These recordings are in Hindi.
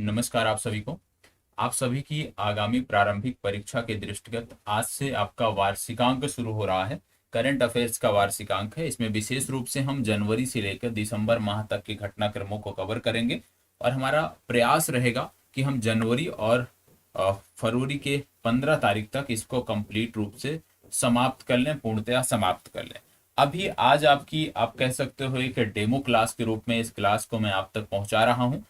नमस्कार आप सभी को। आप सभी की आगामी प्रारंभिक परीक्षा के दृष्टिगत आज से आपका वार्षिकांक शुरू हो रहा है। करंट अफेयर्स का वार्षिकांक है। इसमें विशेष रूप से हम जनवरी से लेकर दिसंबर माह तक के घटनाक्रमों को कवर करेंगे और हमारा प्रयास रहेगा कि हम जनवरी और फरवरी के 15 तारीख तक इसको कंप्लीट रूप से समाप्त कर लें, पूर्णतया समाप्त कर लें। अभी आज आप कह सकते हो एक डेमो क्लास के रूप में इस क्लास को मैं आप तक पहुंचा रहा हूं,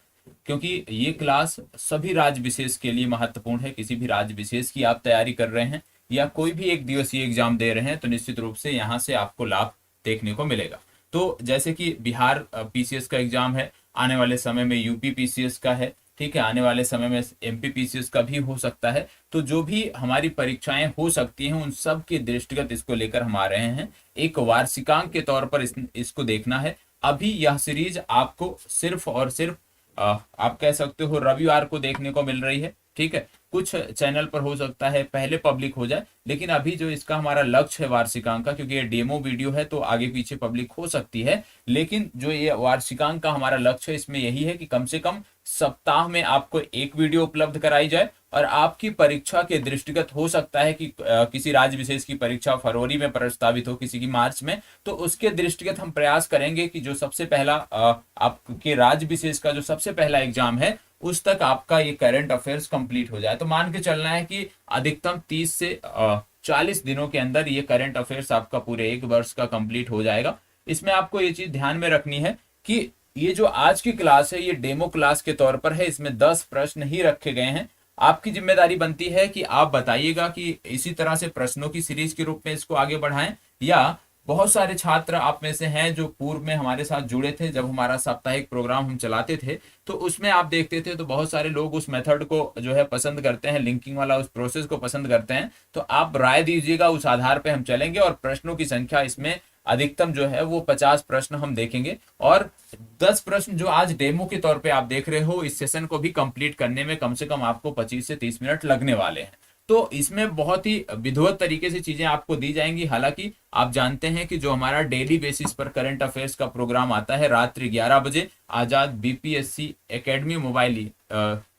क्योंकि ये क्लास सभी राज्य विशेष के लिए महत्वपूर्ण है। किसी भी राज्य विशेष की आप तैयारी कर रहे हैं या कोई भी एक दिवसीय एग्जाम दे रहे हैं तो निश्चित रूप से यहाँ से आपको लाभ देखने को मिलेगा। तो जैसे कि बिहार पीसीएस का एग्जाम है, आने वाले समय में यूपी पीसीएस का है, ठीक है, आने वाले समय में एमपी पीसीएस का भी हो सकता है। तो जो भी हमारी परीक्षाएं हो सकती हैं उन सब के दृष्टिगत इसको लेकर हम आ रहे हैं। एक वार्षिकांक के तौर पर इसको देखना है। अभी यह सीरीज आपको सिर्फ और सिर्फ आप कह सकते हो रविवार को देखने को मिल रही है, ठीक है। कुछ चैनल पर हो सकता है पहले पब्लिक हो जाए, लेकिन अभी जो इसका हमारा लक्ष्य है वार्षिकांक का, क्योंकि ये डेमो वीडियो है तो आगे पीछे पब्लिक हो सकती है, लेकिन जो ये वार्षिकांक का हमारा लक्ष्य है इसमें यही है कि कम से कम सप्ताह में आपको एक वीडियो उपलब्ध कराई जाए। और आपकी परीक्षा के दृष्टिगत हो सकता है कि किसी राज्य विशेष की परीक्षा फरवरी में प्रस्तावित हो, किसी की मार्च में, तो उसके दृष्टिगत हम प्रयास करेंगे कि जो सबसे पहला आपके राज्य विशेष का जो सबसे पहला एग्जाम है उस तक आपका ये करंट अफेयर्स कंप्लीट हो जाए। तो मान के चलना है कि अधिकतम 30 से 40 दिनों के अंदर ये करंट अफेयर्स आपका पूरे एक वर्ष का कंप्लीट हो जाएगा। इसमें आपको ये चीज ध्यान में रखनी है कि ये जो आज की क्लास है ये डेमो क्लास के तौर पर है, इसमें 10 प्रश्न ही रखे गए हैं। आपकी जिम्मेदारी बनती है कि आप बताइएगा कि इसी तरह से प्रश्नों की सीरीज के रूप में इसको आगे बढ़ाएं, या बहुत सारे छात्र आप में से हैं जो पूर्व में हमारे साथ जुड़े थे। जब हमारा साप्ताहिक प्रोग्राम हम चलाते थे तो उसमें आप देखते थे तो बहुत सारे लोग उस मेथड को जो है पसंद करते हैं, लिंकिंग वाला उस प्रोसेस को पसंद करते हैं। तो आप राय दीजिएगा, उस आधार पे हम चलेंगे और प्रश्नों की संख्या इसमें अधिकतम जो है वो 50 प्रश्न हम देखेंगे। और 10 प्रश्न जो आज डेमो के तौर पे आप देख रहे हो, इस सेशन को भी कंप्लीट करने में कम से कम आपको 25 से 30 मिनट लगने वाले हैं। तो इसमें बहुत ही विधिवत तरीके से चीजें आपको दी जाएंगी। हालांकि आप जानते हैं कि जो हमारा डेली बेसिस पर करंट अफेयर्स का प्रोग्राम आता है रात्रि 11 बजे आजाद बीपीएससी एकेडमी मोबाइल,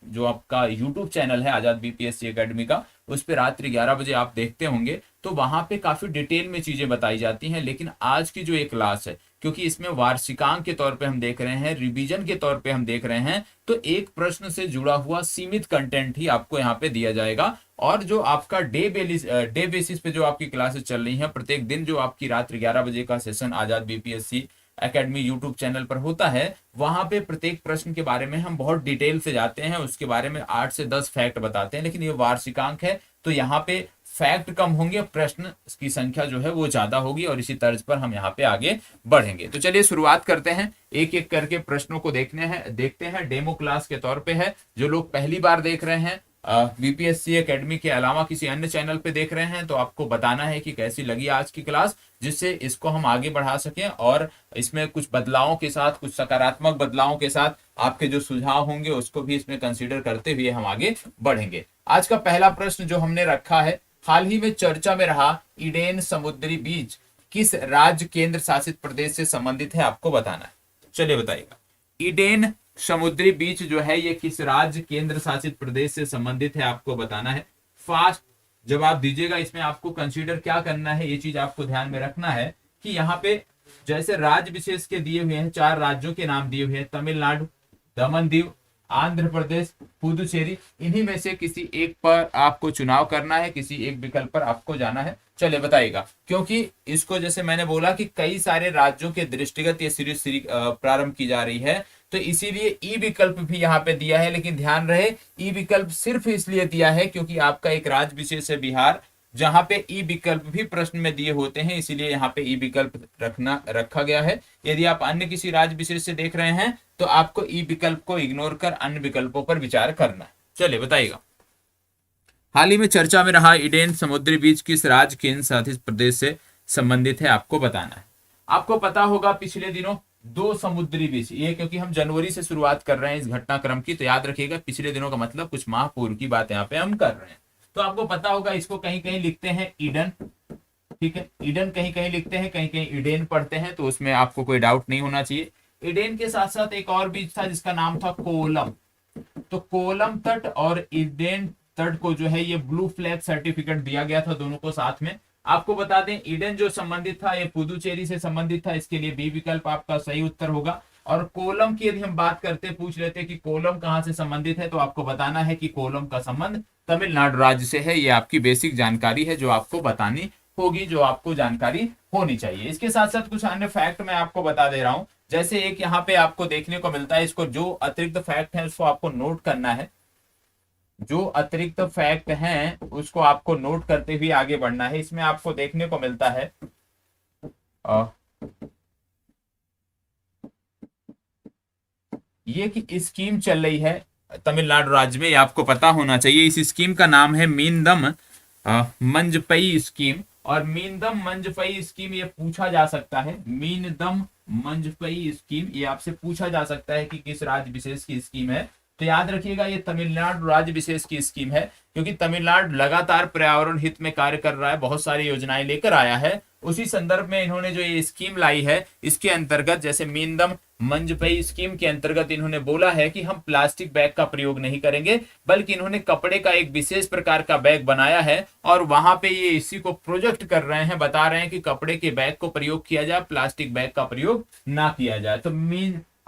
जो आपका यूट्यूब चैनल है आजाद बीपीएससी एकेडमी का, उस पर रात्रि 11 बजे आप देखते होंगे, तो वहां पे काफी डिटेल में चीजें बताई जाती हैं। लेकिन आज की जो एक क्लास है, क्योंकि इसमें वार्षिकांक के तौर पे हम देख रहे हैं, रिवीजन के तौर पे हम देख रहे हैं, तो एक प्रश्न से जुड़ा हुआ सीमित कंटेंट ही आपको यहाँ पे दिया जाएगा। और जो आपका डे बेसिस पे जो आपकी क्लासेस चल रही हैं, प्रत्येक दिन जो आपकी रात्रि 11 बजे का सेशन आजाद बीपीएससी एकेडमी यूट्यूब चैनल पर होता है, वहां पे प्रत्येक प्रश्न के बारे में हम बहुत डिटेल से जाते हैं, उसके बारे में 8 से 10 फैक्ट बताते हैं। लेकिन ये वार्षिकांक है तो यहाँ पे फैक्ट कम होंगे, प्रश्न की संख्या जो है वो ज्यादा होगी, और इसी तर्ज पर हम यहाँ पे आगे बढ़ेंगे। तो चलिए शुरुआत करते हैं, एक एक करके प्रश्नों को देखते हैं। डेमो क्लास के तौर पे है। जो लोग पहली बार देख रहे हैं बीपीएससी एकेडमी के अलावा किसी अन्य चैनल पे देख रहे हैं, तो आपको बताना है कि कैसी लगी आज की क्लास, जिससे इसको हम आगे बढ़ा सकें और इसमें कुछ बदलावों के साथ, कुछ सकारात्मक बदलावों के साथ आपके जो सुझाव होंगे उसको भी इसमें कंसीडर करते हुए हम आगे बढ़ेंगे। आज का पहला प्रश्न जो हमने रखा है, हाल ही में चर्चा में रहा ईडेन समुद्री बीच किस राज्य केंद्र शासित प्रदेश से संबंधित है, आपको बताना है। चलिए बताइएगा, ईडेन समुद्री बीच जो है ये किस राज्य केंद्र शासित प्रदेश से संबंधित है, आपको बताना है। फास्ट जवाब दीजिएगा। इसमें आपको कंसीडर क्या करना है, ये चीज आपको ध्यान में रखना है कि यहाँ पे जैसे राज्य विशेष के दिए हुए हैं, 4 राज्यों के नाम दिए हुए हैं, तमिलनाडु, दमन दीव, आंध्र प्रदेश, पुदुचेरी, इन्हीं में से किसी एक पर आपको चुनाव करना है, किसी एक विकल्प पर आपको जाना है। चलिए बताइएगा, क्योंकि इसको जैसे मैंने बोला कि कई सारे राज्यों के दृष्टिगत ये सीरीज प्रारंभ की जा रही है, तो इसीलिए ई विकल्प भी यहाँ पे दिया है। लेकिन ध्यान रहे, ई विकल्प सिर्फ इसलिए दिया है क्योंकि आपका एक राज्य विशेष है बिहार, जहां पे ई विकल्प भी प्रश्न में दिए होते हैं, इसीलिए यहाँ पे ई विकल्प रखा गया है। यदि आप अन्य किसी राज्य विशेष से देख रहे हैं तो आपको ई विकल्प को इग्नोर कर अन्य विकल्पों पर विचार करना है। चलिए बताइएगा, हाल ही में चर्चा में रहा ईडेन समुद्री बीच किस राज्य केंद्र शासित प्रदेश से संबंधित है, आपको बताना है। आपको पता होगा पिछले दिनों 2 समुद्री बीच, ये क्योंकि हम जनवरी से शुरुआत कर रहे हैं इस घटनाक्रम की, तो याद रखिएगा पिछले दिनों का मतलब कुछ माह पूर्व की बात यहाँ पे हम कर रहे हैं। तो आपको पता होगा इसको कहीं कहीं लिखते हैं ईडन, ठीक है, ईडन कहीं कहीं लिखते हैं, कहीं कहीं ईडेन पढ़ते हैं, तो उसमें आपको कोई डाउट नहीं होना चाहिए। ईडेन के साथ साथ एक और बीच था जिसका नाम था कोलम, तो कोलम तट और ईडेन तट को जो है ये ब्लू फ्लैग सर्टिफिकेट दिया गया था, दोनों को साथ में। आपको बता दें ईडन जो संबंधित था ये पुदुचेरी से संबंधित था, इसके लिए बी विकल्प आपका सही उत्तर होगा। और कोलम की यदि हम बात करते, पूछ लेते कि कोलम कहां से संबंधित है, तो आपको बताना है कि कोलम का संबंध तमिलनाडु राज्य से है। ये आपकी बेसिक जानकारी है जो आपको बतानी होगी, जो आपको जानकारी होनी चाहिए। इसके साथ साथ कुछ अन्य फैक्ट मैं आपको बता दे रहा हूं। जैसे एक यहाँ पे आपको देखने को मिलता है, इसको जो अतिरिक्त फैक्ट है उसको आपको नोट करना है। जो अतिरिक्त फैक्ट हैं उसको आपको नोट करते हुए आगे बढ़ना है। इसमें आपको देखने को मिलता है ये कि स्कीम चल रही है तमिलनाडु राज्य में, ये आपको पता होना चाहिए। इस स्कीम का नाम है मीनदम मंजपई स्कीम। और मीनदम मंजपई स्कीम ये पूछा जा सकता है, मीनदम मंजपई स्कीम ये आपसे पूछा जा सकता है कि किस राज्य विशेष की स्कीम है। तो याद रखिएगा ये तमिलनाडु राज्य विशेष की स्कीम है, क्योंकि तमिलनाडु लगातार पर्यावरण हित में कार्य कर रहा है, बहुत सारी योजनाएं लेकर आया है। उसी संदर्भ में इन्होंने जो ये स्कीम लाई है, इसके अंतर्गत जैसे मीनदम मंजपई स्कीम के अंतर्गत इन्होंने बोला है कि हम प्लास्टिक बैग का प्रयोग नहीं करेंगे, बल्कि इन्होंने कपड़े का एक विशेष प्रकार का बैग बनाया है और वहां पे ये इसी को प्रोजेक्ट कर रहे हैं, बता रहे हैं कि कपड़े के बैग को प्रयोग किया जाए, प्लास्टिक बैग का प्रयोग ना किया जाए। तो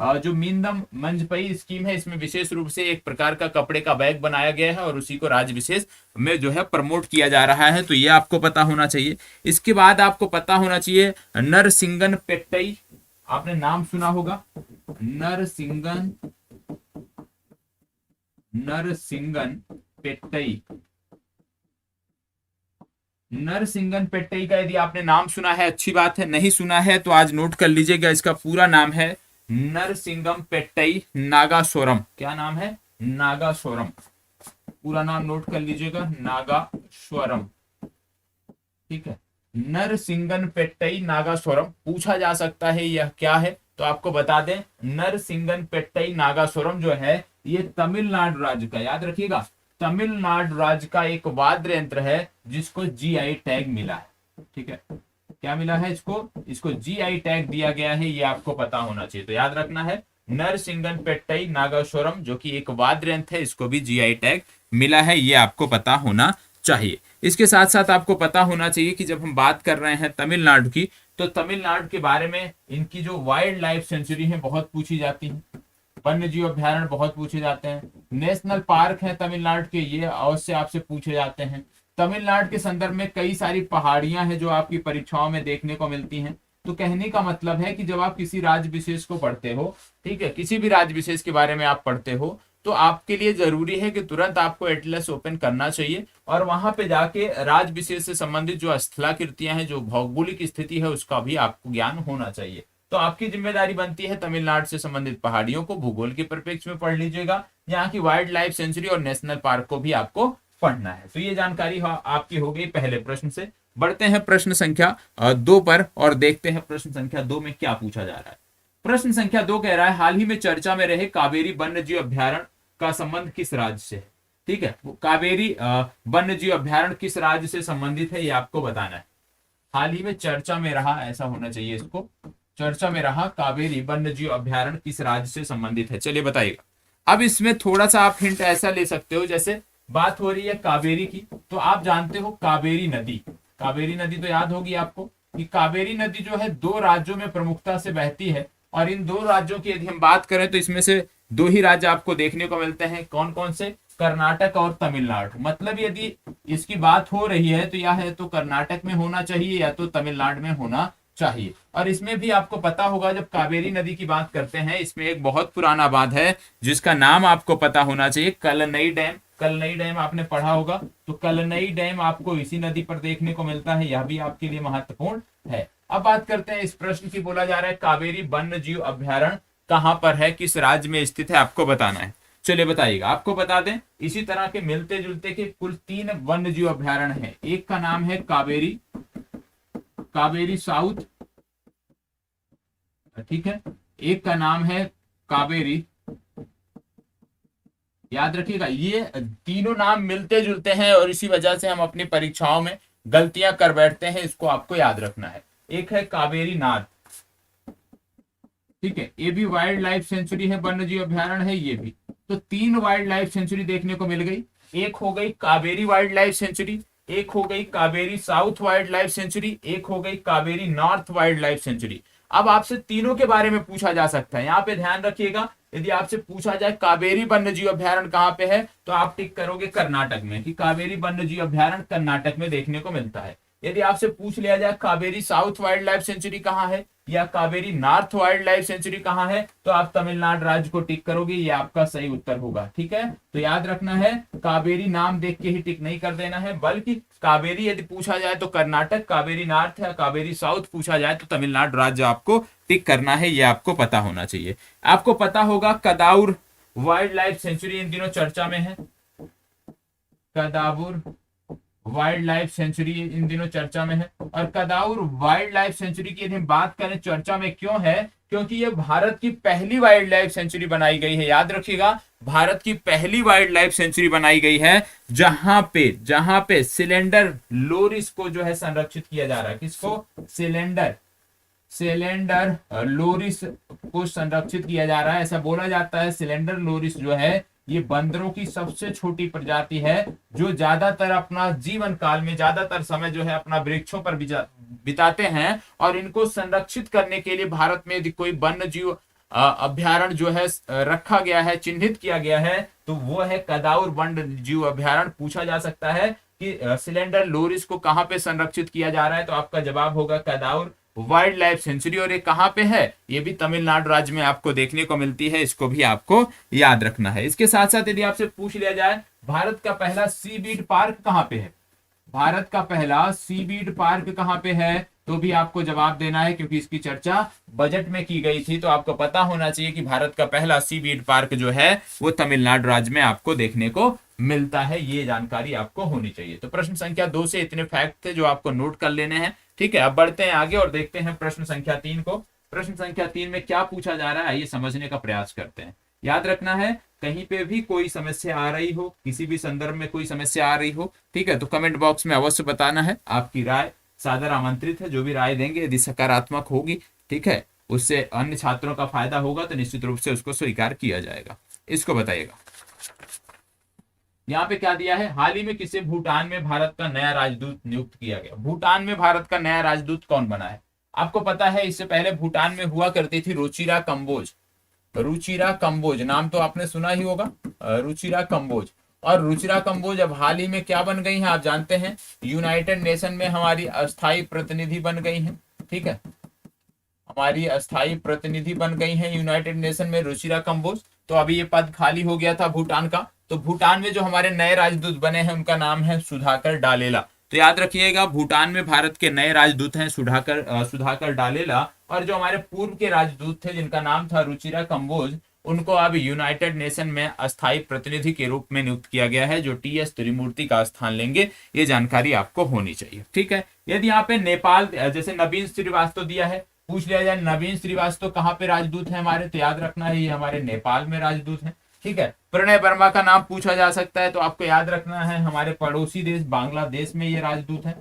जो मीनदम मंजपई स्कीम है इसमें विशेष रूप से एक प्रकार का कपड़े का बैग बनाया गया है और उसी को राज्य विशेष में जो है प्रमोट किया जा रहा है। तो ये आपको पता होना चाहिए। इसके बाद आपको पता होना चाहिए नरसिंगन पेट्टई, आपने नाम सुना होगा, नरसिंगन पेट्टई। नरसिंगन पेट्टई का यदि आपने नाम सुना है अच्छी बात है, नहीं सुना है तो आज नोट कर लीजिएगा। इसका पूरा नाम है नरसिंगम पेट्टई नागासोरम। क्या नाम है? नागासोरम। पूरा नाम नोट कर लीजिएगा, नागास्वरम। ठीक है, नरसिंगन पेट्टई नागास्वरम। पूछा जा सकता है यह क्या है, तो आपको बता दें नरसिंगन पेट्टई नागास्वरम जो है ये तमिलनाडु राज्य का, याद रखिएगा, तमिलनाडु राज्य का एक वाद्य यंत्र है जिसको जीआई टैग मिला है। ठीक है, क्या मिला है इसको जीआई टैग दिया गया है, ये आपको पता होना चाहिए। तो याद रखना है नरसिंगन पेट्टई नागास्वरम जो कि एक वाद्य यंत्र है, इसको भी जीआई टैग मिला है, ये आपको पता होना चाहिए। इसके साथ साथ आपको पता होना चाहिए कि जब हम बात कर रहे हैं तमिलनाडु की, तो तमिलनाडु के बारे में इनकी जो वाइल्ड लाइफ सेंचुरी है बहुत पूछी जाती है, वन्य जीव अभ्यारण्य बहुत पूछे जाते हैं, नेशनल पार्क है तमिलनाडु के, ये अवश्य आपसे पूछे जाते हैं। तमिलनाडु के संदर्भ में कई सारी पहाड़ियां हैं जो आपकी परीक्षाओं में देखने को मिलती हैं। तो कहने का मतलब है कि जब आप किसी राज्य विशेष को पढ़ते हो, ठीक है, किसी भी राज्य विशेष के बारे में आप पढ़ते हो, तो आपके लिए जरूरी है कि तुरंत आपको एटलस ओपन करना चाहिए और वहां पे जाके राज्य विशेष से संबंधित जो स्थलाकृतियां हैं, जो भौगोलिक स्थिति है, उसका भी आपको ज्ञान होना चाहिए। तो आपकी जिम्मेदारी बनती है तमिलनाडु से संबंधित पहाड़ियों को भूगोल के परिप्रेक्ष्य में पढ़ लीजिएगा, यहाँ की वाइल्ड लाइफ सेंचुरी और नेशनल पार्क को भी आपको पढ़ना है। तो ये जानकारी आपकी हो गई पहले प्रश्न से। बढ़ते हैं प्रश्न संख्या 2 पर और देखते हैं प्रश्न संख्या 2 में क्या पूछा जा रहा है। प्रश्न संख्या 2 कह रहा है हाल ही में चर्चा में रहे कावेरी वन्यजीव अभ्यारण्य का संबंध किस राज्य से है। ठीक है, कावेरी वन्यजीव अभ्यारण्य किस राज्य से संबंधित है, ये आपको बताना है। हाल ही में चर्चा में रहा, ऐसा होना चाहिए इसको, चर्चा में रहा कावेरी वन्यजीव अभ्यारण्य किस राज्य से संबंधित है, चलिए बताइएगा। अब इसमें थोड़ा सा आप हिंट ऐसा ले सकते हो, जैसे बात हो रही है कावेरी की, तो आप जानते हो कावेरी नदी, कावेरी नदी तो याद होगी आपको कि कावेरी नदी जो है 2 राज्यों में प्रमुखता से बहती है। और इन 2 राज्यों की यदि हम बात करें तो इसमें से 2 ही राज्य आपको देखने को मिलते हैं। कौन कौन से? कर्नाटक और तमिलनाडु। मतलब यदि इसकी बात हो रही है तो या है तो कर्नाटक में होना चाहिए या तो तमिलनाडु में होना चाहिए। और इसमें भी आपको पता होगा, जब कावेरी नदी की बात करते हैं, इसमें एक बहुत पुराना बांध है जिसका नाम आपको पता होना चाहिए, कलनई डैम। कलनई डैम आपने पढ़ा होगा, तो कलनई डैम आपको इसी नदी पर देखने को मिलता है, यह भी आपके लिए महत्वपूर्ण है। अब बात करते हैं इस प्रश्न की, बोला जा रहा है कावेरी वन्य जीव अभ्यारण्य कहां पर है, किस राज्य में स्थित है, आपको बताना है। चलिए बताइएगा। आपको बता दें इसी तरह के मिलते जुलते के कुल 3 वन्य जीव अभ्यारण्य है। एक का नाम है कावेरी, कावेरी साउथ, ठीक है, एक का नाम है कावेरी, याद रखिएगा। ये तीनों नाम मिलते जुलते हैं और इसी वजह से हम अपनी परीक्षाओं में गलतियां कर बैठते हैं, इसको आपको याद रखना है। एक है कावेरी नाथ, ठीक है, ये भी वाइल्ड लाइफ सेंचुरी है, वन्य जीव अभ्यारण्य है ये भी। तो 3 वाइल्ड लाइफ सेंचुरी देखने को मिल गई। एक हो गई कावेरी वाइल्ड लाइफ सेंचुरी, एक हो गई Kaveri south wild life sanctuary, एक हो गई Kaveri north wild life sanctuary. अब आपसे तीनों के बारे में पूछा जा सकता है। यहाँ पे ध्यान रखिएगा, यदि आपसे पूछा जाए कावेरी वन्य जीव अभ्यारण्य कहाँ पे है, तो आप टिक करोगे कर्नाटक में, कि कावेरी वन्य जीव अभ्यारण्य कर्नाटक में देखने को मिलता है। यदि आपसे पूछ लिया जाए Kaveri south wild life sanctuary कहाँ है या Kaveri north wild life sanctuary कहाँ है, तो आप तमिलनाडु राज्य को टिक करोगे, ये आपका सही उत्तर होगा। ठीक है, तो याद रखना है, कावेरी नाम देख के ही टिक नहीं कर देना है, बल्कि कावेरी यदि पूछा जाए तो कर्नाटक, कावेरी नॉर्थ या कावेरी साउथ पूछा जाए तो तमिलनाडु राज्य आपको टिक करना है, ये आपको पता होना चाहिए। आपको पता होगा कदाउर वाइल्ड लाइफ सेंचुरी इन दिनों चर्चा में है। कदाउर वाइल्ड लाइफ सेंचुरी इन दिनों चर्चा में है। और कदाउर वाइल्ड लाइफ सेंचुरी की यदि हम बात करें चर्चा में क्यों है, क्योंकि ये भारत की पहली वाइल्ड लाइफ सेंचुरी बनाई गई है। याद रखिएगा, भारत की पहली वाइल्ड लाइफ सेंचुरी बनाई गई है जहां पे सिलेंडर लोरिस को जो है संरक्षित किया जा रहा है। किसको? सिलेंडर लोरिस को संरक्षित किया जा रहा है। ऐसा बोला जाता है सिलेंडर लोरिस जो है ये बंदरों की सबसे छोटी प्रजाति है, जो ज्यादातर अपना जीवन काल में ज्यादातर समय जो है अपना वृक्षों पर बिताते हैं। और इनको संरक्षित करने के लिए भारत में यदि कोई वन्य जीव अभ्यारण्य जो है रखा गया है, चिन्हित किया गया है, तो वो है कदाउर वन्य जीव अभ्यारण्य। पूछा जा सकता है कि सिलेंडर लोरिस को कहां पे संरक्षित किया जा रहा है, तो आपका जवाब होगा कदाउर वाइल्ड लाइफ सेंचुरी। और ये कहां पे है? ये भी तमिलनाडु राज्य में आपको देखने को मिलती है, इसको भी आपको याद रखना है। इसके साथ साथ यदि आपसे पूछ लिया जाए भारत का पहला सी बीड पार्क कहां पे है, भारत का पहला सी बीड पार्क कहां पे है, तो भी आपको जवाब देना है, क्योंकि इसकी चर्चा बजट में की गई थी। तो आपको पता होना चाहिए कि भारत का पहला सी बीड पार्क जो है वो तमिलनाडु राज्य में आपको देखने को मिलता है। ये जानकारी आपको होनी चाहिए। तो प्रश्न संख्या 2 से इतने फैक्ट थे जो आपको नोट कर लेने हैं। ठीक है, अब बढ़ते हैं आगे और देखते हैं प्रश्न संख्या 3 को। प्रश्न संख्या 3 में क्या पूछा जा रहा है, ये समझने का प्रयास करते हैं। याद रखना है, कहीं पे भी कोई समस्या आ रही हो, किसी भी संदर्भ में कोई समस्या आ रही हो, ठीक है, तो कमेंट बॉक्स में अवश्य बताना है। आपकी राय सादर आमंत्रित है। जो भी राय देंगे यदि सकारात्मक होगी, ठीक है, उससे अन्य छात्रों का फायदा होगा, तो निश्चित रूप से उसको स्वीकार किया जाएगा। इसको बताइएगा, यहाँ पे क्या दिया है, हाल ही में किसे भूटान में भारत का नया राजदूत नियुक्त किया गया। भूटान में भारत का नया राजदूत कौन बना है? आपको पता है इससे पहले भूटान में हुआ करती थी रुचिरा कंबोज। रुचिरा कंबोज नाम तो आपने सुना ही होगा, रुचिरा कंबोज। और रुचिरा कंबोज अब हाल ही में क्या बन गई हैं आप जानते हैं, यूनाइटेड नेशन में हमारी अस्थायी प्रतिनिधि बन गई हैं। ठीक है, हमारी अस्थायी प्रतिनिधि बन गई हैं यूनाइटेड नेशन में रुचिरा कंबोज। तो अभी ये पद खाली हो गया था भूटान का। तो भूटान में जो हमारे नए राजदूत बने हैं उनका नाम है सुधाकर डालेला। तो याद रखिएगा, भूटान में भारत के नए राजदूत हैं सुधाकर डालेला। और जो हमारे पूर्व के राजदूत थे जिनका नाम था रुचिरा कंबोज, उनको अब यूनाइटेड नेशन में अस्थायी प्रतिनिधि के रूप में नियुक्त किया गया है, जो टी.एस. त्रिमूर्ति का स्थान लेंगे। ये जानकारी आपको होनी चाहिए। ठीक है, यदि यहाँ पे नेपाल जैसे नवीन श्रीवास्तव दिया है, पूछ लिया जाए नवीन श्रीवास्तव कहाँ पे राजदूत है हमारे, तो याद रखना है ये हमारे नेपाल में राजदूत है। ठीक है, प्रणय वर्मा का नाम पूछा जा सकता है, तो आपको याद रखना है हमारे पड़ोसी देश बांग्लादेश में ये राजदूत है,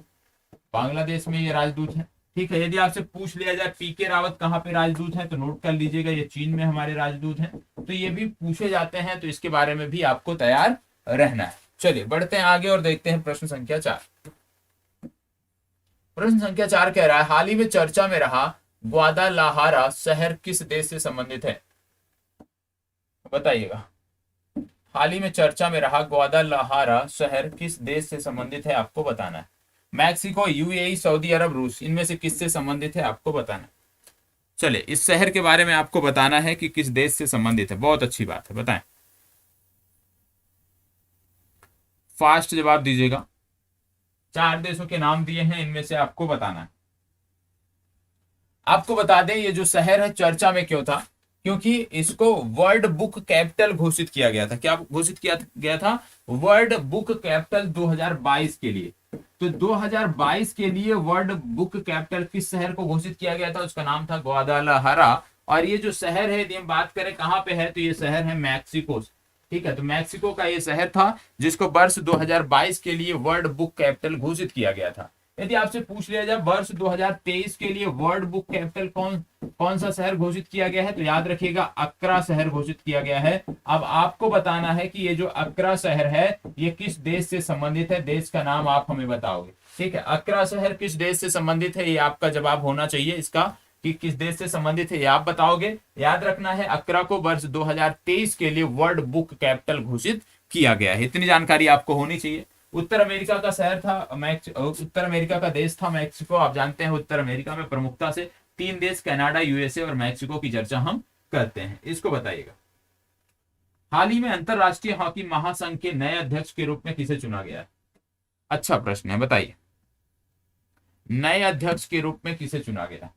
बांग्लादेश में ये राजदूत है। ठीक है, यदि आपसे पूछ लिया जाए पीके रावत कहाँ पे राजदूत हैं, तो नोट कर लीजिएगा ये चीन में हमारे राजदूत हैं। तो ये भी पूछे जाते हैं, तो इसके बारे में भी आपको तैयार रहना है। चलिए बढ़ते हैं आगे और देखते हैं प्रश्न संख्या 4। प्रश्न संख्या 4 कह रहा है, हाल ही में चर्चा में रहा ग्वादालाहारा शहर किस देश से संबंधित है? बताइएगा, हाल ही में चर्चा में रहा ग्वादालाहारा शहर किस देश से संबंधित है, आपको बताना है। मैक्सिको, यूएई, सऊदी अरब, रूस, इनमें से किससे संबंधित है आपको बताना है। चलिए, इस शहर के बारे में आपको बताना है कि किस देश से संबंधित है। बहुत अच्छी बात है, बताएं, फास्ट जवाब दीजिएगा। 4 देशों के नाम दिए हैं, इनमें से आपको बताना है। आपको बता दें ये जो शहर है चर्चा में क्यों था, क्योंकि इसको वर्ल्ड बुक कैपिटल घोषित किया गया था। क्या घोषित किया गया था? वर्ल्ड बुक कैपिटल 2022 के लिए। तो 2022 के लिए वर्ल्ड बुक कैपिटल किस शहर को घोषित किया गया था? उसका नाम था ग्वादालाहारा। और ये जो शहर है, यदि हम बात करें कहाँ पे है, तो ये शहर है मैक्सिको। ठीक है, तो मैक्सिको का ये शहर था जिसको वर्ष 2022 के लिए वर्ल्ड बुक कैपिटल घोषित किया गया था। यदि आपसे पूछ लिया जाए वर्ष 2023 के लिए वर्ल्ड बुक कैपिटल कौन कौन सा शहर घोषित किया गया है, तो याद रखिएगा अक्रा शहर घोषित किया गया है। अब आपको बताना है कि ये जो अक्रा शहर है ये किस देश से संबंधित है, देश का नाम आप हमें बताओगे। ठीक है, अक्रा शहर किस देश से संबंधित है, ये आपका जवाब होना चाहिए इसका, कि किस देश से संबंधित है ये आप बताओगे। याद रखना है अक्रा को वर्ष 2023 के लिए वर्ल्ड बुक कैपिटल घोषित किया गया है, इतनी जानकारी आपको होनी चाहिए। उत्तर अमेरिका का शहर था उत्तर अमेरिका का देश था मैक्सिको। आप जानते हैं उत्तर अमेरिका में प्रमुखता से 3 देश कनाडा, यूएसए और मैक्सिको की चर्चा हम करते हैं। इसको बताइएगा, हाल ही में अंतरराष्ट्रीय हॉकी महासंघ के नए अध्यक्ष के रूप में किसे चुना गया है? अच्छा प्रश्न है, बताइए नए अध्यक्ष के रूप में किसे चुना गया?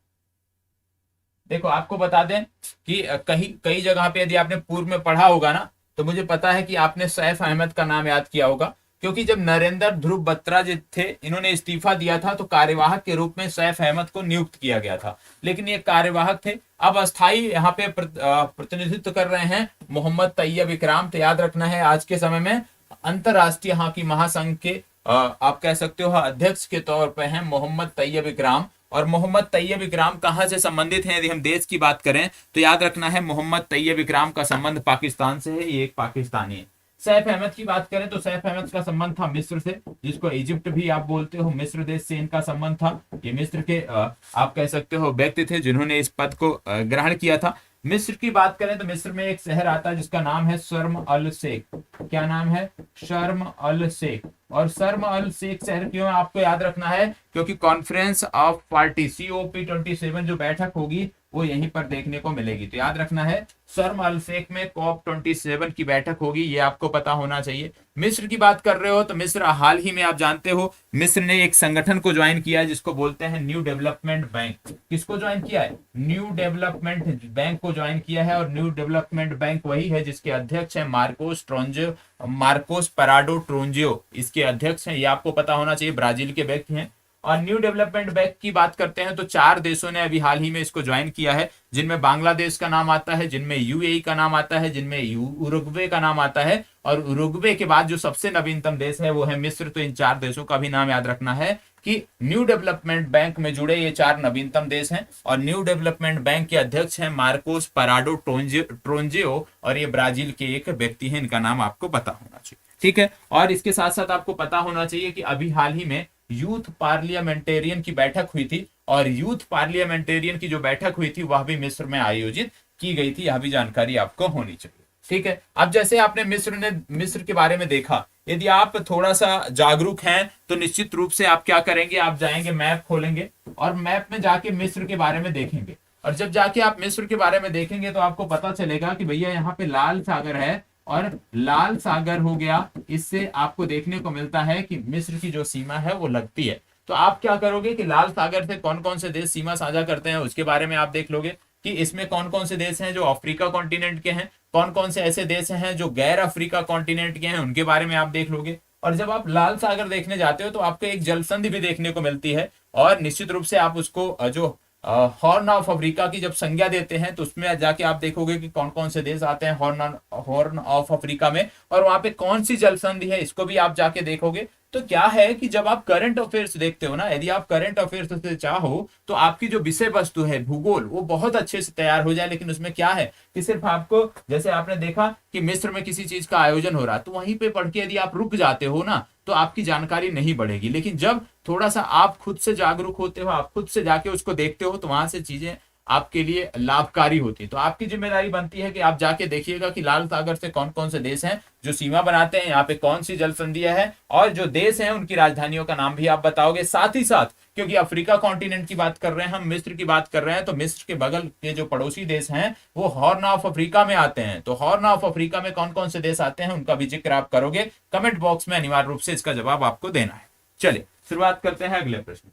देखो आपको बता दें कि कई जगह पे यदि आपने पूर्व में पढ़ा होगा ना, तो मुझे पता है कि आपने सैफ अहमद का नाम याद किया होगा, क्योंकि जब नरेंद्र ध्रुव बत्रा जी थे इन्होंने इस्तीफा दिया था तो कार्यवाहक के रूप में सैफ अहमद को नियुक्त किया गया था, लेकिन ये कार्यवाहक थे। अब अस्थाई यहाँ पे प्रतिनिधित्व कर रहे हैं मोहम्मद तैयब इकराम। तो याद रखना है आज के समय में अंतरराष्ट्रीय हॉकी महासंघ के आप कह सकते हो अध्यक्ष के तौर पर हैं मोहम्मद तैयब इकराम। और मोहम्मद तैयब इकराम कहाँ से संबंधित हैं, यदि हम देश की बात करें तो याद रखना है मोहम्मद तैयब इकराम का संबंध पाकिस्तान से है, ये एक पाकिस्तानी है। सैफ अहमद की बात करें तो सैफ अहमद का संबंध था मिस्र से, जिसको इजिप्ट भी आप बोलते हो, मिस्र देश से इनका संबंध था। ये मिस्र के आप कह सकते हो व्यक्ति थे जिन्होंने इस पद को ग्रहण किया था। मिस्र की बात करें तो मिस्र में एक शहर आता है जिसका नाम है शर्म अल शेख। क्या नाम है? शर्म अल शेख। और शर्म अल शेख शहर क्यों है आपको याद रखना है, क्योंकि कॉन्फ्रेंस ऑफ पार्टी COP27 जो बैठक होगी वो यहीं पर देखने को मिलेगी। तो याद रखना है शर्म अल शेख में COP27 की बैठक होगी, ये आपको पता होना चाहिए। मिस्र की बात कर रहे हो तो मिस्र हाल ही में आप जानते हो मिस्र ने एक संगठन को ज्वाइन किया है जिसको बोलते हैं न्यू डेवलपमेंट बैंक। किसको ज्वाइन किया है? न्यू डेवलपमेंट बैंक को ज्वाइन किया है। और न्यू डेवलपमेंट बैंक वही है जिसके अध्यक्ष है मार्कोस पराडो ट्रोंजियो, इसके अध्यक्ष हैं, ये आपको पता होना चाहिए, ब्राजील के व्यक्ति हैं। और न्यू डेवलपमेंट बैंक की बात करते हैं तो 4 देशों ने अभी हाल ही में इसको ज्वाइन किया है, जिनमें बांग्लादेश का नाम आता है, जिनमें UAE का नाम आता है, जिनमें उरुग्वे का नाम आता है। और उरुग्वे के बाद जो सबसे नवीनतम देश है वो है मिस्र। तो इन 4 देशों का भी नाम याद रखना है कि न्यू डेवलपमेंट बैंक में जुड़े ये 4 नवीनतम देश हैं। और न्यू डेवलपमेंट बैंक के अध्यक्ष हैं मार्कोस पराडो ट्रोंजियो, और ये ब्राजील के एक व्यक्ति हैं, इनका नाम आपको पता होना चाहिए। ठीक है, और इसके साथ साथ आपको पता होना चाहिए कि अभी हाल ही में यूथ पार्लियामेंटेरियन की बैठक हुई थी, और यूथ पार्लियामेंटेरियन की जो बैठक हुई थी वह भी मिस्र में आयोजित की गई थी, यह भी जानकारी आपको होनी चाहिए। ठीक है, अब जैसे आपने मिस्र के बारे में देखा, यदि आप थोड़ा सा जागरूक हैं तो निश्चित रूप से आप क्या करेंगे, आप जाएंगे मैप खोलेंगे और मैप में जाके मिस्र के बारे में देखेंगे। और जब जाके आप मिस्र के बारे में देखेंगे तो आपको पता चलेगा कि भैया यहाँ पे लाल सागर है, और लाल सागर हो गया, इससे आपको देखने को मिलता है कि मिस्र की जो सीमा है वो लगती है। तो आप क्या करोगे कि लाल सागर से कौन कौन से देश सीमा साझा करते हैं उसके बारे में आप देख लोगे कि इसमें कौन कौन से देश हैं जो अफ्रीका कॉन्टिनेंट के हैं, कौन कौन से ऐसे देश हैं जो गैर अफ्रीका कॉन्टिनेंट के हैं, उनके बारे में आप देख लोगे। और जब आप लाल सागर देखने जाते हो तो आपको एक जलसंधि भी देखने को मिलती है, और निश्चित रूप से आप उसको जो हॉर्न ऑफ अफ्रीका की जब संज्ञा देते हैं तो उसमें जाके आप देखोगे कि कौन कौन से देश आते हैं हॉर्न ऑफ अफ्रीका में, और वहां पे कौन सी जलसंधि है इसको भी आप जाके देखोगे। तो क्या है कि जब आप करंट अफेयर्स देखते हो ना, यदि आप करंट अफेयर्स से चाहो तो आपकी जो विषय वस्तु है भूगोल वो बहुत अच्छे से तैयार हो जाए, लेकिन उसमें क्या है कि सिर्फ आपको, जैसे आपने देखा कि मिस्र में किसी चीज का आयोजन हो रहा है तो वहीं पे पढ़ के यदि आप रुक जाते हो ना तो आपकी जानकारी नहीं बढ़ेगी। लेकिन जब थोड़ा सा आप खुद से जागरूक होते हो, आप खुद से जाके उसको देखते हो, तो वहां से चीजें आपके लिए लाभकारी होती है। तो आपकी जिम्मेदारी बनती है कि आप जाके देखिएगा कि लाल सागर से कौन कौन से देश हैं जो सीमा बनाते हैं, यहाँ पे कौन सी जल संधियां है, और जो देश हैं उनकी राजधानियों का नाम भी आप बताओगे। साथ ही साथ क्योंकि अफ्रीका कॉन्टिनेंट की बात कर रहे हैं, हम मिस्र की बात कर रहे हैं, तो मिस्र के बगल के जो पड़ोसी देश हैं वो हॉर्न ऑफ अफ्रीका में आते हैं। तो हॉर्न ऑफ अफ्रीका में कौन कौन से देश आते हैं उनका भी जिक्र आप करोगे, कमेंट बॉक्स में अनिवार्य रूप से इसका जवाब आपको देना है। चलिए शुरुआत करते हैं अगले प्रश्न।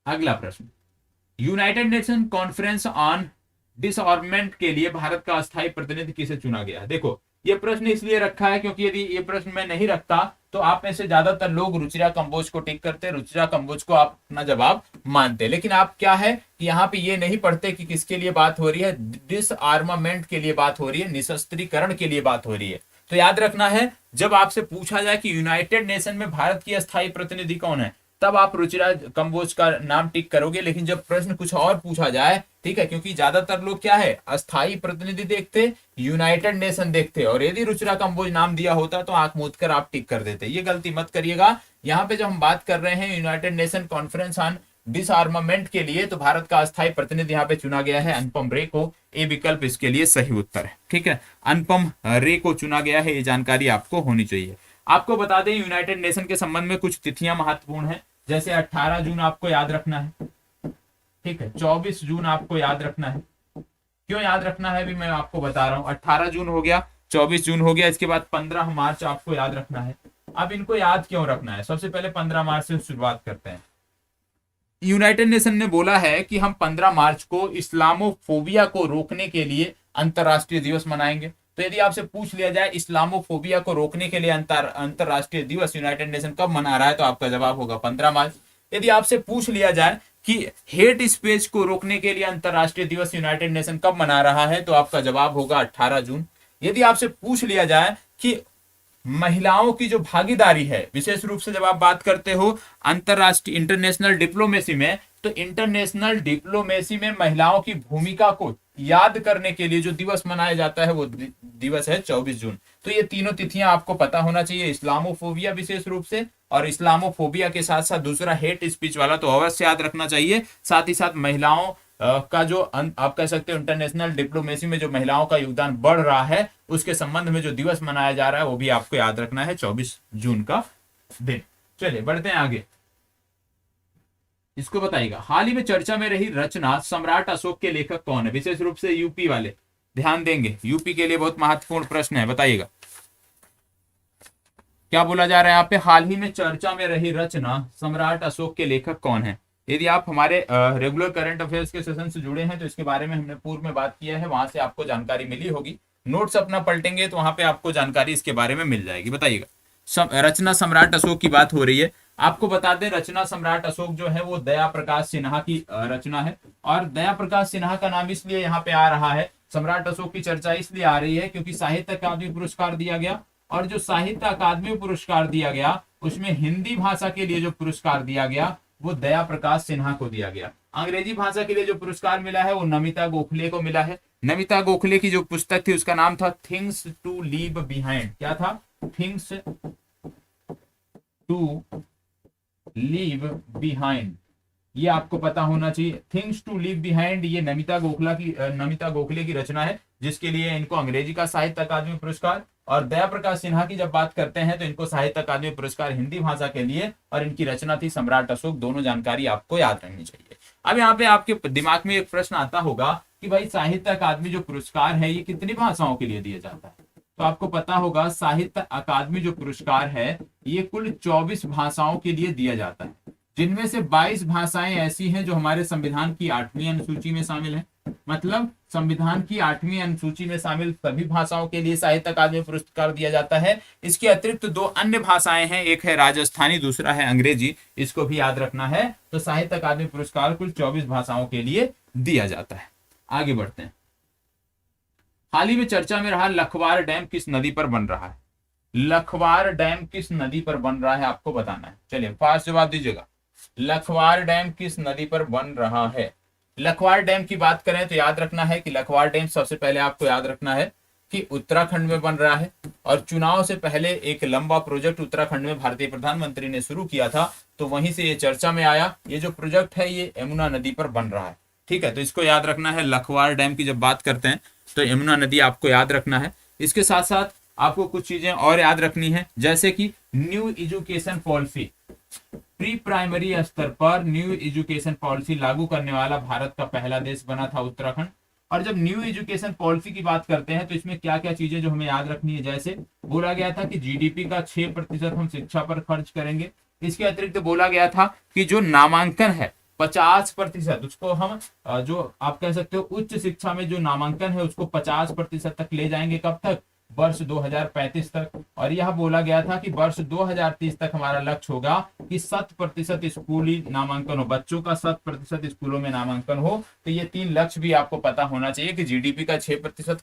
अगला प्रश्न, United nation conference on disarmament के लिए भारत का अस्थायी प्रतिनिधि किसे चुना गया? देखो ये प्रश्न इसलिए रखा है क्योंकि यदि ये प्रश्न मैं नहीं रखता तो आप में से ज्यादातर लोग रुचिरा कंबोज को टिक करते, रुचिरा कंबोज को आप अपना जवाब मानते, लेकिन आप क्या है कि यहाँ पे ये नहीं पढ़ते कि किसके लिए बात हो रही है, डिसआर्मामेंट के लिए बात हो रही है, निशस्त्रीकरण के लिए बात हो रही है। तो याद रखना है, जब आपसे पूछा जाए कि यूनाइटेड नेशन में भारत की अस्थायी प्रतिनिधि कौन है, तब आप रुचिरा कंबोज का नाम टिक करोगे। लेकिन जब प्रश्न कुछ और पूछा जाए, ठीक है, क्योंकि ज्यादातर लोग क्या है, अस्थायी प्रतिनिधि देखते, यूनाइटेड नेशन देखते, और यदि रुचिरा कंबोज नाम दिया होता तो आंख मूंद कर आप टिक कर देते। ये गलती मत करिएगा। यहाँ पे जब हम बात कर रहे हैं यूनाइटेड नेशन कॉन्फ्रेंस ऑन डिसआर्मामेंट के लिए, तो भारत का अस्थायी प्रतिनिधि यहाँ पे चुना गया है अनुपम रे को। ए विकल्प इसके लिए सही उत्तर है। ठीक है, अनुपम रे को चुना गया है, ये जानकारी आपको होनी चाहिए। आपको बता दें यूनाइटेड नेशन के संबंध में कुछ तिथियां महत्वपूर्ण है, जैसे 18 जून आपको याद रखना है। ठीक है, 24 जून आपको याद रखना है। क्यों याद रखना है भी मैं आपको बता रहा हूं। 18 जून हो गया, 24 जून हो गया, इसके बाद 15 मार्च आपको याद रखना है। अब इनको याद क्यों रखना है, सबसे पहले 15 मार्च से शुरुआत करते हैं। यूनाइटेड नेशन ने बोला है कि हम 15 मार्च को इस्लामोफोबिया को रोकने के लिए अंतरराष्ट्रीय दिवस मनाएंगे। तो यदि आपसे पूछ लिया जाए इस्लामोफोबिया को रोकने के लिए अंतरराष्ट्रीय दिवस यूनाइटेड नेशन कब मना रहा है, तो आपका जवाब होगा 15 मार्च। यदि आपसे पूछ लिया जाए कि हेट स्पीच को रोकने के लिए अंतरराष्ट्रीय दिवस यूनाइटेड नेशन कब मना रहा है, तो आपका जवाब होगा 18 जून। यदि आपसे पूछ लिया जाए कि महिलाओं की जो भागीदारी है, विशेष रूप से जब आप बात करते हो अंतरराष्ट्रीय इंटरनेशनल डिप्लोमेसी में, तो इंटरनेशनल डिप्लोमेसी में महिलाओं की भूमिका को याद करने के लिए जो दिवस मनाया जाता है वो दिवस है 24 जून। तो ये तीनों तिथियां आपको पता होना चाहिए, इस्लामोफोबिया विशेष रूप से, और इस्लामोफोबिया के साथ साथ दूसरा हेट स्पीच वाला तो अवश्य याद रखना चाहिए। साथ ही साथ महिलाओं का जो आप कह सकते हो इंटरनेशनल डिप्लोमेसी में जो महिलाओं का योगदान बढ़ रहा है, उसके संबंध में जो दिवस मनाया जा रहा है वो भी आपको याद रखना है, 24 जून का दिन। चलिए बढ़ते हैं आगे, इसको बताइएगा। हाल ही में चर्चा में रही रचना सम्राट अशोक के लेखक कौन है, विशेष रूप से यूपी वाले ध्यान देंगे, यूपी के लिए बहुत महत्वपूर्ण प्रश्न है, बताइएगा क्या बोला जा रहा है यहाँ पे। हाल ही में चर्चा में रही रचना सम्राट अशोक के लेखक कौन है। यदि आप हमारे रेगुलर करंट अफेयर्स के सेशन से जुड़े हैं तो इसके बारे में हमने पूर्व में बात किया है, वहां से आपको जानकारी मिली होगी। नोट्स अपना पलटेंगे तो वहां पे आपको जानकारी इसके बारे में मिल जाएगी। बताइएगा, रचना सम्राट अशोक की बात हो रही है। आपको बता दें रचना सम्राट अशोक जो है वो दया प्रकाश सिन्हा की रचना है, और दया प्रकाश सिन्हा का नाम इसलिए यहाँ पे आ रहा है, सम्राट अशोक की चर्चा इसलिए आ रही है क्योंकि साहित्य अकादमी पुरस्कार दिया गया, और जो साहित्य अकादमी पुरस्कार दिया गया उसमें हिंदी भाषा के लिए जो पुरस्कार दिया गया वो दया प्रकाश सिन्हा को दिया गया। अंग्रेजी भाषा के लिए जो पुरस्कार मिला है वो नमिता गोखले को मिला है। नमिता गोखले की जो पुस्तक थी उसका नाम था थिंग्स टू लीव बिहाइंड। क्या था? थिंग्स टू लीव बिहाइंड, ये आपको पता होना चाहिए। थिंग्स टू लीव बिहाइंड ये नमिता गोखले की रचना है, जिसके लिए इनको अंग्रेजी का साहित्य अकादमी पुरस्कार, और दया प्रकाश सिन्हा की जब बात करते हैं तो इनको साहित्य अकादमी पुरस्कार हिंदी भाषा के लिए, और इनकी रचना थी सम्राट अशोक। दोनों जानकारी आपको याद रखनी चाहिए। अब यहाँ पे आपके दिमाग में एक प्रश्न आता होगा कि भाई साहित्य अकादमी जो पुरस्कार है ये कितनी भाषाओं के लिए दिया जाता है, तो आपको पता होगा साहित्य अकादमी जो पुरस्कार है ये कुल 24 भाषाओं के लिए दिया जाता है, जिनमें से 22 भाषाएं ऐसी हैं जो हमारे संविधान की 8वीं अनुसूची में शामिल हैं। मतलब संविधान की 8वीं अनुसूची में शामिल सभी भाषाओं के लिए साहित्य अकादमी पुरस्कार दिया जाता है। इसके अतिरिक्त 2 अन्य भाषाएं हैं, एक है राजस्थानी, दूसरा है अंग्रेजी, इसको भी याद रखना है। तो साहित्य अकादमी पुरस्कार कुल 24 भाषाओं के लिए दिया जाता है। आगे बढ़ते हैं। हाल ही में चर्चा में रहा लखवार डैम किस नदी पर बन रहा है। लखवार डैम किस नदी पर बन रहा है आपको बताना है। चलिए फास्ट जवाब दीजिएगा, लखवार डैम किस नदी पर बन रहा है। लखवार डैम की बात करें तो याद रखना है कि लखवार डैम सबसे पहले आपको याद रखना है कि उत्तराखंड में बन रहा है, और चुनाव से पहले एक लंबा प्रोजेक्ट उत्तराखंड में भारतीय प्रधानमंत्री ने शुरू किया था, तो वहीं से ये चर्चा में आया। ये जो प्रोजेक्ट है ये यमुना नदी पर बन रहा है। ठीक है, तो इसको याद रखना है। लखवार डैम की जब बात करते हैं तो यमुना नदी आपको याद रखना है। इसके साथ साथ आपको कुछ चीजें और याद रखनी है, जैसे कि new education policy, pre primary स्तर पर न्यू एजुकेशन पॉलिसी लागू करने वाला भारत का पहला देश बना था उत्तराखंड। और जब न्यू एजुकेशन पॉलिसी की बात करते हैं तो इसमें क्या क्या चीजें जो हमें याद रखनी है, जैसे बोला गया था कि जीडीपी का 6% हम शिक्षा पर खर्च करेंगे। इसके अतिरिक्त बोला गया था कि जो नामांकन है 50%, उसको हम जो आप कह सकते हो उच्च शिक्षा में जो नामांकन है उसको 50% तक ले जाएंगे। कब तक? वर्ष 2035 तक, और यह बोला गया था कि वर्ष 2030 तक हमारा लक्ष्य होगा कि 100% स्कूली नामांकन हो, बच्चों का 100% स्कूलों में नामांकन हो। तो ये 3 लक्ष्य भी आपको पता होना चाहिए कि जीडीपी का 6%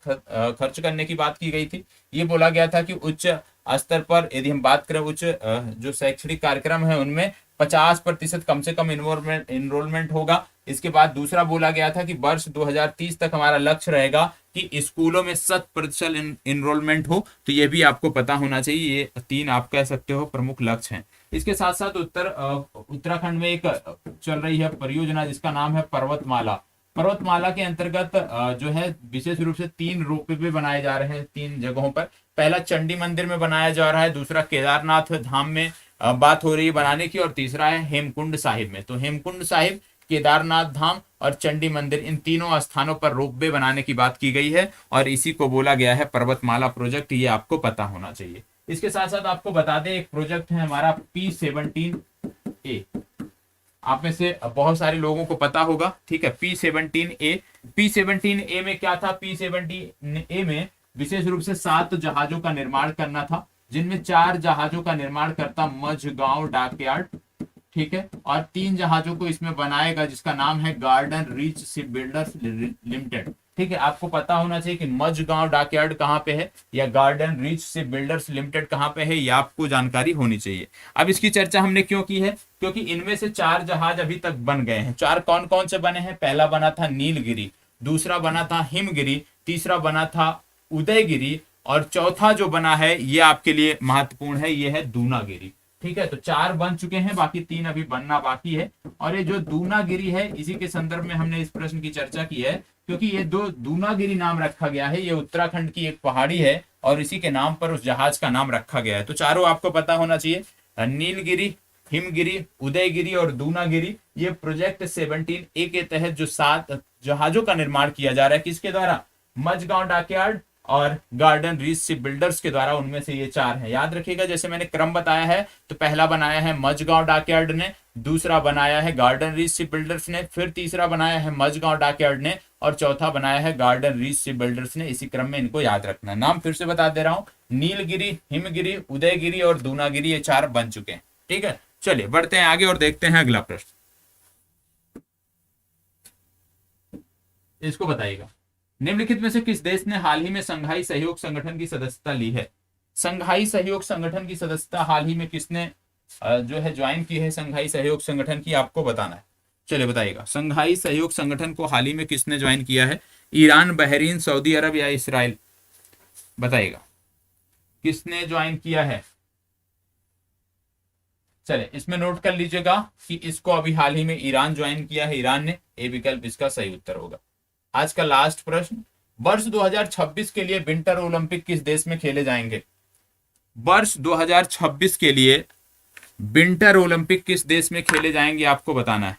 खर्च करने की बात की गई थी। ये बोला गया था कि उच्च स्तर पर यदि हम बात करें उच्च जो शैक्षणिक कार्यक्रम है उनमें 50% कम से कम इनरोलमेंट होगा। इसके बाद दूसरा बोला गया था कि वर्ष 2030 तक हमारा लक्ष्य रहेगा कि स्कूलों में 100% इनरोलमेंट हो। तो ये भी आपको पता होना चाहिए। ये 3 आप कह सकते हो प्रमुख लक्ष्य हैं। इसके साथ साथ उत्तराखंड में एक चल रही है परियोजना जिसका नाम है पर्वतमाला। पर्वतमाला के अंतर्गत जो है विशेष रूप से 3 रोपवे बनाए जा रहे हैं 3 जगहों पर। पहला चंडी मंदिर में बनाया जा रहा है, दूसरा केदारनाथ धाम में बात हो रही है बनाने की, और तीसरा है हेमकुंड साहिब में। तो हेमकुंड साहिब, केदारनाथ धाम और चंडी मंदिर, इन तीनों स्थानों पर रोपवे बनाने की बात की गई है और इसी को बोला गया है पर्वतमाला प्रोजेक्ट। ये आपको पता होना चाहिए। इसके साथ साथ आपको बता दें एक प्रोजेक्ट है हमारा P17A। आप में से बहुत सारे लोगों को पता होगा, ठीक है। P17A, P17A में क्या था? P17A में विशेष रूप से 7 जहाजों का निर्माण करना था, जिनमें 4 जहाजों का निर्माण करता मझगांव डॉकयार्ड, ठीक है, और 3 जहाजों को इसमें बनाएगा जिसका नाम है garden reach ship builders limited, ठीक है। आपको पता होना चाहिए कि मझगांव डॉकयार्ड कहाँ पे है या garden reach ship builders limited कहाँ पे है, ये आपको जानकारी होनी चाहिए। अब इसकी चर्चा हमने क्यों की है? क्योंकि इनमें से 4 जहाज अभी तक बन गए हैं। 4 कौन कौन से बने हैं? पहला बना था नीलगिरी, दूसरा बना था हिमगिरी, तीसरा बना था उदयगिरी, और चौथा जो बना है ये आपके लिए महत्वपूर्ण है, ये है दूनागिरी, ठीक है। तो 4 बन चुके हैं, बाकी 3 अभी बनना बाकी है। और ये जो दूनागिरी है इसी के संदर्भ में हमने इस प्रश्न की चर्चा की है, क्योंकि ये दूनागिरी नाम रखा गया है, ये उत्तराखंड की एक पहाड़ी है और इसी के नाम पर उस जहाज का नाम रखा गया है। तो चारों आपको पता होना चाहिए, नीलगिरी, हिमगिरी, उदयगिरी और दूनागिरी। ये प्रोजेक्ट 17A के तहत जो 7 जहाजों का निर्माण किया जा रहा है, किसके द्वारा? मझगांव डॉकयार्ड और गार्डन रीच शिप बिल्डर्स के द्वारा। उनमें से ये 4 हैं, याद रखिएगा। जैसे मैंने क्रम बताया है, तो पहला बनाया है मझगांव डॉकयार्ड ने, दूसरा बनाया है गार्डन रीच शिप बिल्डर्स ने, फिर तीसरा बनाया है मझगांव डॉकयार्ड ने, और चौथा बनाया है गार्डन रीच शिप बिल्डर्स ने। इसी क्रम में इनको याद रखना। नाम फिर से बता दे रहा हूं, नीलगिरी, हिमगिरी, उदयगिरी और दूनागिरी, ये 4 बन चुके हैं, ठीक है। चलिए बढ़ते हैं आगे और देखते हैं अगला प्रश्न। इसको बताइएगा, निम्नलिखित में से किस देश ने हाल ही में संघाई सहयोग संगठन की सदस्यता ली है? संघाई सहयोग संगठन की सदस्यता हाल ही में किसने जो है ज्वाइन की है संघाई सहयोग संगठन की? आपको बताना है। चलिए बताइएगा, संघाई सहयोग संगठन को हाल ही में किसने ज्वाइन किया है? ईरान, बहरीन, सऊदी अरब या इसराइल? बताइएगा किसने ज्वाइन किया है। चले इसमें नोट कर लीजिएगा कि इसको अभी हाल ही में ईरान ज्वाइन किया है, ईरान ने। ए विकल्प इसका सही उत्तर होगा। आज का लास्ट प्रश्न, वर्ष 2026 के लिए विंटर ओलंपिक किस देश में खेले जाएंगे? वर्ष 2026 के लिए विंटर ओलंपिक किस देश में खेले जाएंगे आपको बताना है।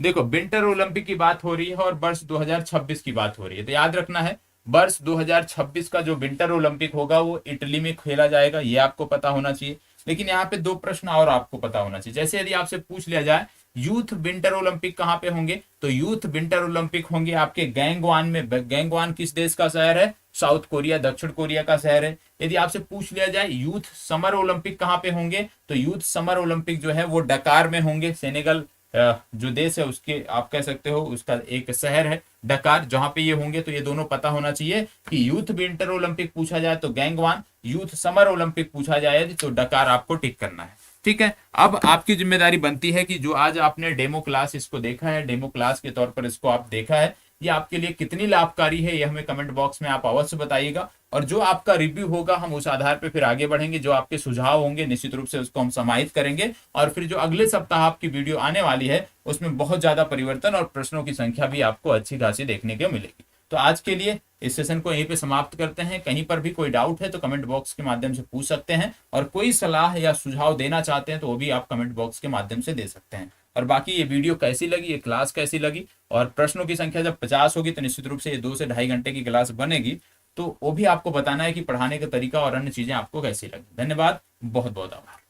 देखो विंटर ओलंपिक की बात हो रही है और वर्ष 2026 की बात हो रही है, तो याद रखना है वर्ष 2026 का जो विंटर ओलंपिक होगा वो इटली में खेला जाएगा, ये आपको पता होना चाहिए। लेकिन यहाँ पे 2 प्रश्न और आपको पता होना चाहिए। जैसे यदि आपसे पूछ लिया जाए यूथ विंटर ओलंपिक कहाँ पे होंगे, तो यूथ विंटर ओलंपिक होंगे आपके गैंगवान में। गैंगवान किस देश का शहर है? साउथ कोरिया, दक्षिण कोरिया का शहर है। यदि आपसे पूछ लिया जाए यूथ समर ओलंपिक कहाँ पे होंगे, तो यूथ समर ओलंपिक जो है वो डकार में होंगे। सेनेगल जो देश है उसके आप कह सकते हो उसका एक शहर है डकार, जहां पे ये होंगे। तो ये दोनों पता होना चाहिए कि यूथ विंटर ओलंपिक पूछा जाए तो गैंगवान, यूथ समर ओलंपिक पूछा जाए तो डकार आपको टिक करना है, ठीक है। अब आपकी जिम्मेदारी बनती है कि जो आज आपने डेमो क्लास इसको देखा है, डेमो क्लास के तौर पर इसको आप देखा है, ये आपके लिए कितनी लाभकारी है ये हमें कमेंट बॉक्स में आप अवश्य बताइएगा। और जो आपका रिव्यू होगा हम उस आधार पे फिर आगे बढ़ेंगे। जो आपके सुझाव होंगे निश्चित रूप से उसको हम समाहित करेंगे और फिर जो अगले सप्ताह आपकी वीडियो आने वाली है उसमें बहुत ज्यादा परिवर्तन और प्रश्नों की संख्या भी आपको अच्छी खासी देखने को मिलेगी। तो आज के लिए इस सेशन को यहीं पे समाप्त करते हैं। कहीं पर भी कोई डाउट है तो कमेंट बॉक्स के माध्यम से पूछ सकते हैं, और कोई सलाह या सुझाव देना चाहते हैं तो वो भी आप कमेंट बॉक्स के माध्यम से दे सकते हैं। और बाकी ये वीडियो कैसी लगी, ये क्लास कैसी लगी, और प्रश्नों की संख्या जब 50 होगी तो निश्चित रूप से ये 2 से ढाई घंटे की क्लास बनेगी, तो वो भी आपको बताना है कि पढ़ाने का तरीका और अन्य चीजें आपको कैसी लगी। धन्यवाद, बहुत बहुत आभार।